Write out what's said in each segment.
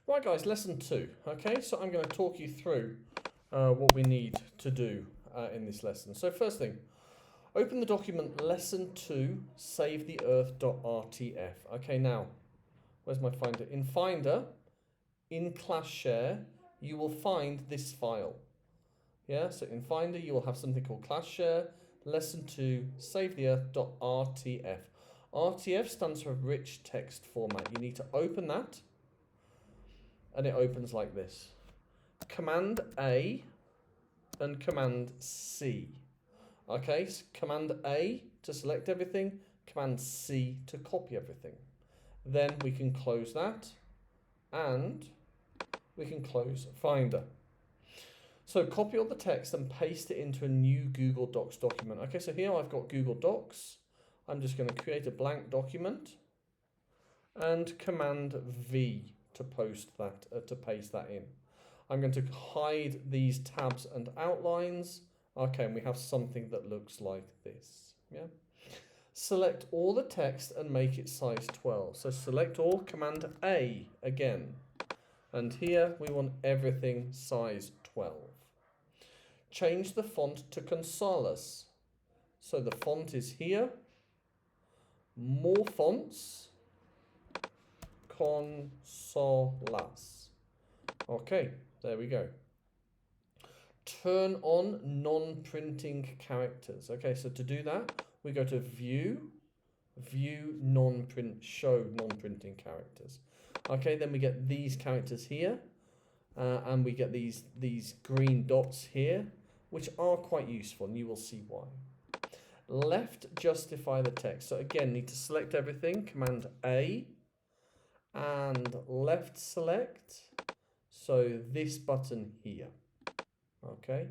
Right guys, lesson 2. Okay, so I'm going to talk you through what we need to do in this lesson. So first thing, open the document lesson 2 savetheearth.rtf. Okay, now, where's my Finder? In Finder, in class share, you will find this file. Yeah, so in Finder, you will have something called class share, lesson 2 savetheearth.rtf. RTF stands for rich text format. You need to open that. And it opens like this. Command A and Command C. Okay, so Command A to select everything, Command C to copy everything. Then we can close that and we can close Finder. So copy all the text and paste it into a new Google Docs document. Okay, so here I've got Google Docs. I'm just going to create a blank document and Command V to paste that in. I'm going to hide these tabs and outlines. Okay, and we have something that looks like this. Yeah. Select all the text and make it size 12. So select all, Command A again. And here we want everything size 12. Change the font to Consalas. So the font is here. More fonts. Consalas. Okay, there we go. Turn on non-printing characters. Okay, so to do that, we go to View, View non-print, Show non-printing characters. Okay, then we get these characters here, and we get these green dots here, which are quite useful, and you will see why. Left justify the text. So again, need to select everything, Command A, and left select. So this button here. Okay.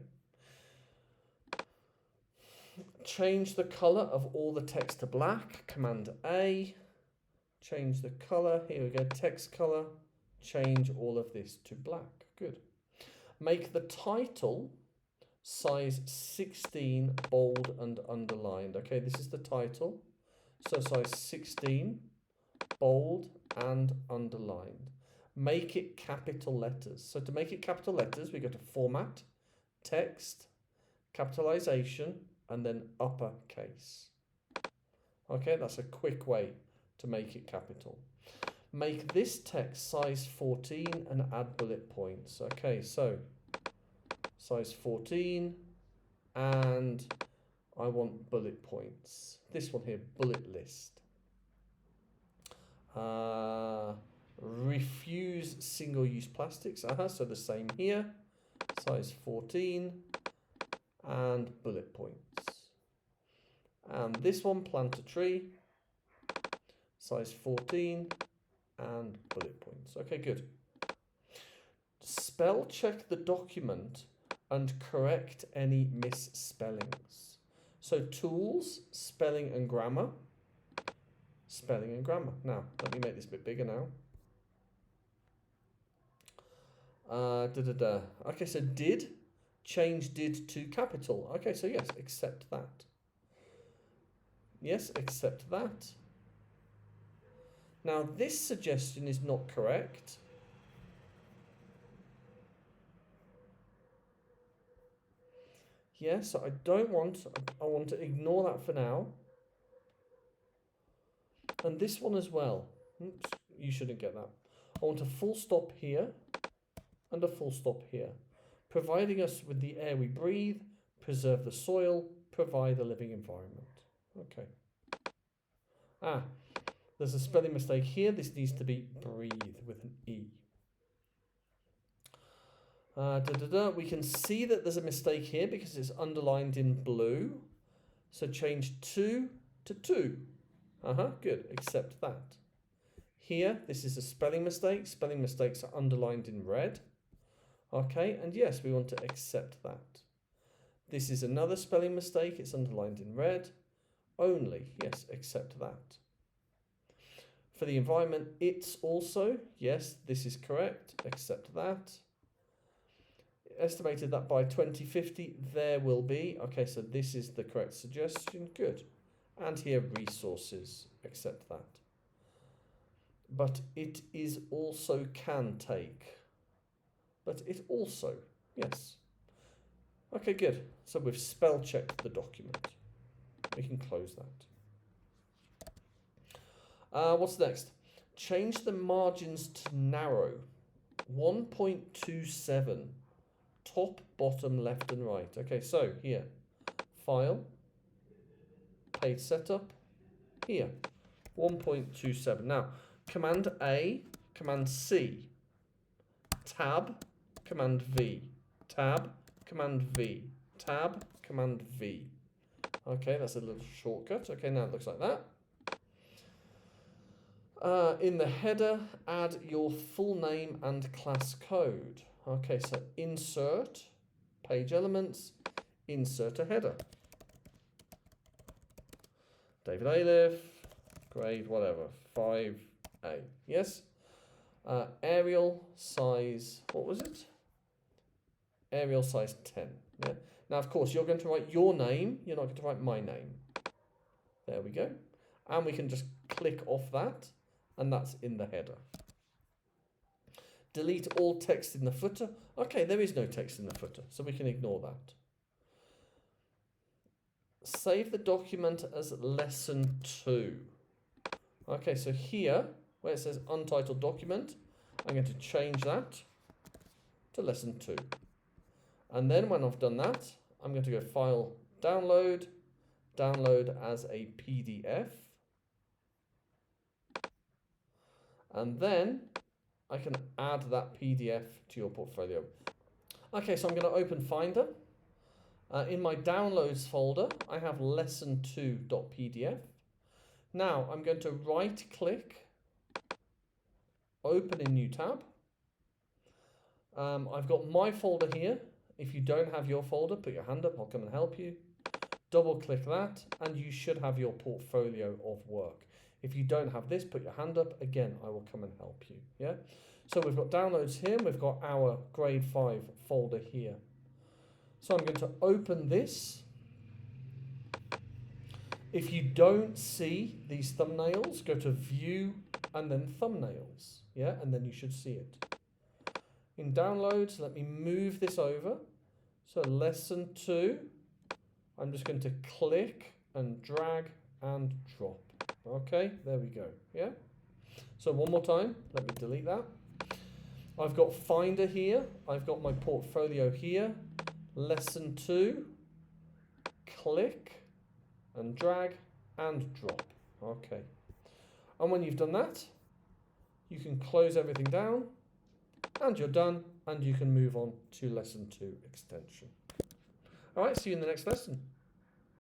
Change the color of all the text to black. Command A. Change the color. Here we go. Text color. Change all of this to black. Good. Make the title size 16, bold and underlined. Okay, this is the title. So size 16, bold and underlined. Make it capital letters. So to make it capital letters, we go to Format, Text, Capitalization, and then uppercase. Okay, that's a quick way to make it capital. Make this text size 14 and add bullet points. Okay, so size 14 and I want bullet points. This one here, bullet list. Refuse single-use plastics. So the same here. Size 14 and bullet points. And this one, plant a tree. Size 14 and bullet points. Okay, good. Spell check the document and correct any misspellings. So tools, spelling and grammar. Spelling and grammar. Now, let me make this a bit bigger now. Okay, so did, change did to capital. Okay, so yes, accept that. Yes, accept that. Now, this suggestion is not correct. Yes, I want to ignore that for now. And this one as well. Oops, you shouldn't get that. I want a full stop here and a full stop here. Providing us with the air we breathe, preserve the soil, provide a living environment. Okay. There's a spelling mistake here. This needs to be breathe with an E. We can see that there's a mistake here because it's underlined in blue. So change 2 to 2. Good. Accept that. Here, this is a spelling mistake. Spelling mistakes are underlined in red. Okay, and yes, we want to accept that. This is another spelling mistake. It's underlined in red. Only, yes, accept that. For the environment, it's also, yes, this is correct. Accept that. Estimated that by 2050, there will be. Okay, so this is the correct suggestion. Good. And here, resources. Accept that. but it is also can take. But it also, yes. Okay, good. So we've spell checked the document. We can close that. What's next? Change the margins to narrow. 1.27. Top, bottom, left and right. Okay, so here. File. Page setup. Here. 1.27. Now, Command A, Command C. Tab, Command V. Tab, Command V. Tab, Command V. Okay, that's a little shortcut. Okay, now it looks like that. In the header, add your full name and class code. Okay, so insert, page elements, insert a header. David Aliff, grade whatever, 5A. Yes? Arial size, what was it? Arial size 10. Yeah. Now, of course, you're going to write your name. You're not going to write my name. There we go. And we can just click off that, and that's in the header. Delete all text in the footer. Okay, there is no text in the footer, so we can ignore that. Save the document as lesson 2. Okay, so here, where it says untitled document, I'm going to change that to lesson 2. And then when I've done that, I'm going to go File, Download, Download as a PDF. And then I can add that PDF to your portfolio. Okay, so I'm going to open Finder. In my Downloads folder, I have lesson2.pdf. Now I'm going to right click, open a new tab. I've got my folder here. If you don't have your folder, put your hand up, I'll come and help you. Double click that and you should have your portfolio of work. If you don't have this, put your hand up. Again, I will come and help you. Yeah. So we've got downloads here and we've got our grade 5 folder here. So I'm going to open this. If you don't see these thumbnails, go to View and then Thumbnails. Yeah, and then you should see it. In Downloads, let me move this over. So lesson 2, I'm just going to click and drag and drop. Okay, there we go. Yeah. So one more time, let me delete that. I've got Finder here. I've got my portfolio here. Lesson 2, click and drag and drop. Okay. And when you've done that, you can close everything down and you're done and you can move on to lesson 2 extension. All right, see you in the next lesson.